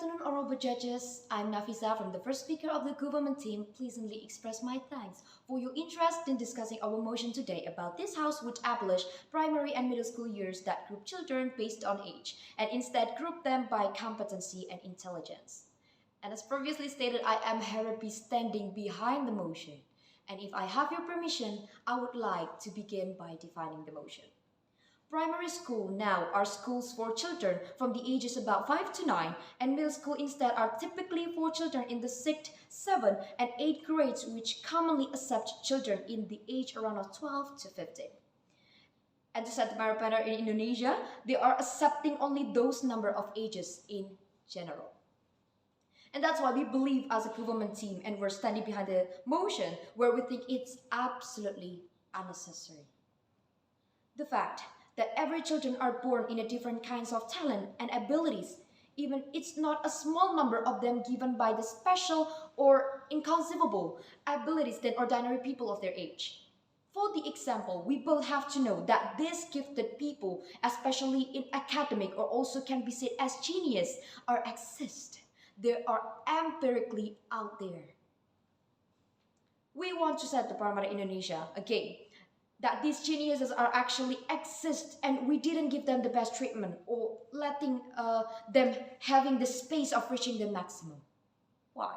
afternoon, honorable judges. I'm Nafisa from the first speaker of the government team. Pleasantly express my thanks for your interest in discussing our motion today about this house would abolish primary and middle school years that group children based on age and instead group them by competency and intelligence. And as previously stated, I am Harapi standing behind the motion. And if I have your permission, I would like to begin by defining the motion. Primary school now are schools for children from the ages about 5 to 9, and middle school instead are typically for children in the 6th, 7th, and 8th grades, which commonly accept children in the age around of 12 to 15. And to set the matter in Indonesia, they are accepting only those number of ages in general. And that's why we believe as a government team, and we're standing behind the motion where we think it's absolutely unnecessary. The fact that every children are born in a different kinds of talent and abilities, even it's not a small number of them given by the special or inconceivable abilities than ordinary people of their age. For the example, we both have to know that these gifted people, especially in academic or also can be said as genius, are exist. They are empirically out there. We want to set the parameter Indonesia again, that these geniuses are actually exist and we didn't give them the best treatment or letting them having the space of reaching the maximum. Why?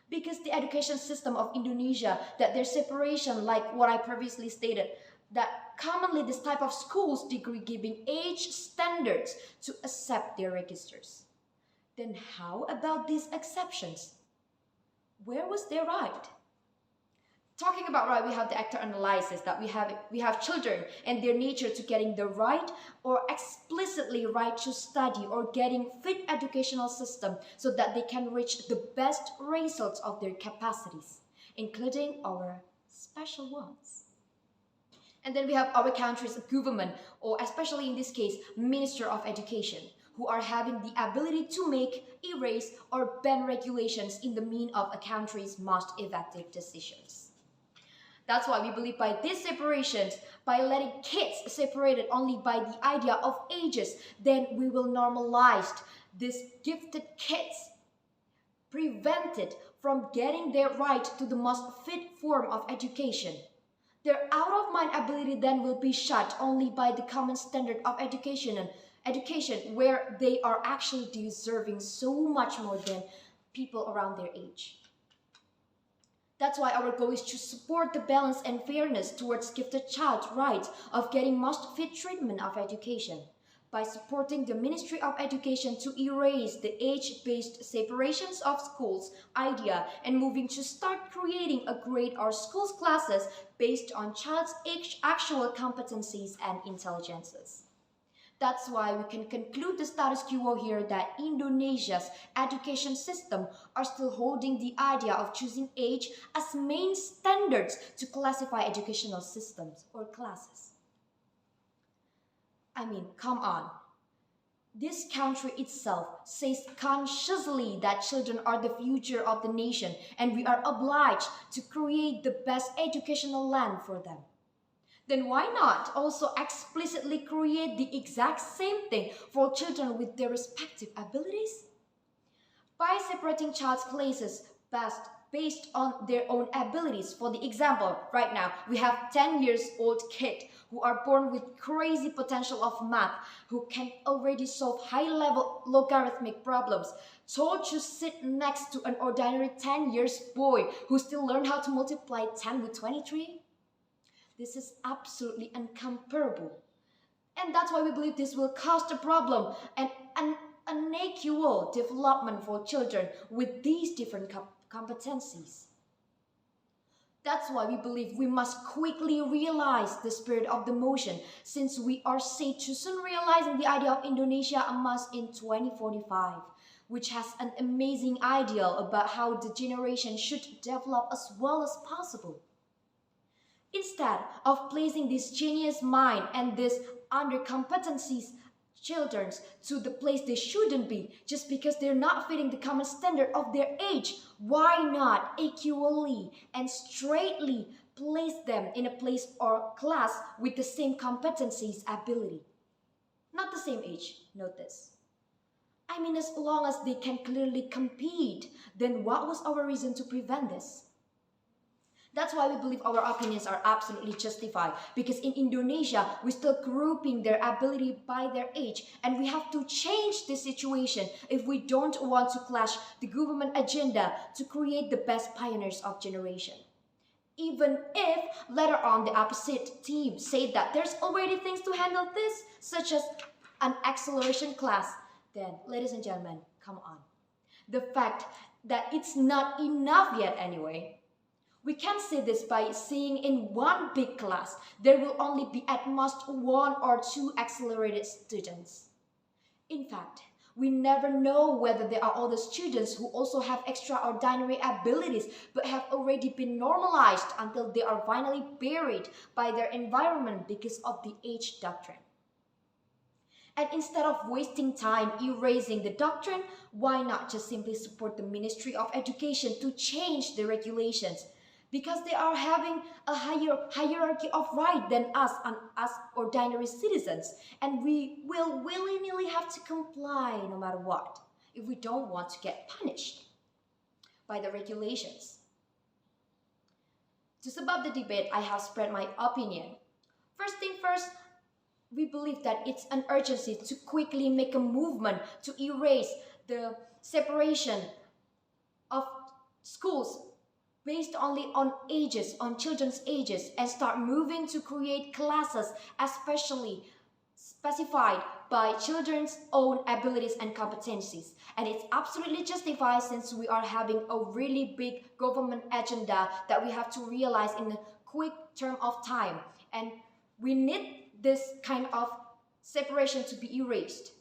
Because the education system of Indonesia, that their separation, like what I previously stated, that commonly this type of schools degree giving age standards to accept their registers. Then how about these exceptions? Where was their right? Talking about right, we have the actor analysis that we have children and their nature to getting the right or explicitly right to study or getting fit educational system so that they can reach the best results of their capacities, including our special ones. And then we have our country's government, or especially in this case, Minister of Education, who are having the ability to make, erase, or ban regulations in the mean of a country's most effective decisions. That's why we believe by these separations, by letting kids separated only by the idea of ages, then we will normalize these gifted kids, prevented from getting their right to the most fit form of education. Their out-of-mind ability then will be shut only by the common standard of education where they are actually deserving so much more than people around their age. That's why our goal is to support the balance and fairness towards gifted child's rights of getting most fit treatment of education by supporting the Ministry of Education to erase the age-based separations of schools idea and moving to start creating a grade or schools classes based on child's actual competencies and intelligences. That's why we can conclude the status quo here that Indonesia's education system are still holding the idea of choosing age as main standards to classify educational systems or classes. I mean, come on. This country itself says consciously that children are the future of the nation and we are obliged to create the best educational land for them. Then why not also explicitly create the exact same thing for children with their respective abilities? By separating child's classes based on their own abilities. For the example, right now, we have 10 years old kid who are born with crazy potential of math, who can already solve high-level logarithmic problems, told to sit next to an ordinary 10 years boy who still learn how to multiply 10 with 23? This is absolutely incomparable. And that's why we believe this will cause a problem and an unequal development for children with these different competencies. That's why we believe we must quickly realize the spirit of the motion, since we are said to soon realizing the idea of Indonesia emas in 2045, which has an amazing ideal about how the generation should develop as well as possible. Instead of placing this genius mind and this under-competencies children to the place they shouldn't be just because they're not fitting the common standard of their age, why not equally and straightly place them in a place or class with the same competencies ability? Not the same age, note this. I mean, as long as they can clearly compete, then what was our reason to prevent this? That's why we believe our opinions are absolutely justified, because in Indonesia, we're still grouping their ability by their age, and we have to change the situation if we don't want to clash the government agenda to create the best pioneers of generation. Even if later on the opposite team said that there's already things to handle this, such as an acceleration class, then ladies and gentlemen, come on. The fact that it's not enough yet anyway. We can see this by seeing in one big class, there will only be at most 1 or 2 accelerated students. In fact, we never know whether there are other students who also have extraordinary abilities but have already been normalized until they are finally buried by their environment because of the age doctrine. And instead of wasting time erasing the doctrine, why not just simply support the Ministry of Education to change the regulations? Because they are having a higher hierarchy of right than us and us ordinary citizens. And we will willy-nilly have to comply no matter what if we don't want to get punished by the regulations. To sum up the debate, I have spread my opinion. First thing first, we believe that it's an urgency to quickly make a movement to erase the separation of schools based only on ages, on children's ages, and start moving to create classes especially specified by children's own abilities and competencies. And it's absolutely justified since we are having a really big government agenda that we have to realize in a quick term of time. And we need this kind of separation to be erased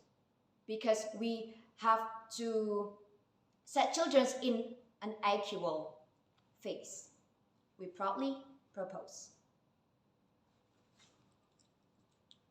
because we have to set children in an equal phase. We proudly propose.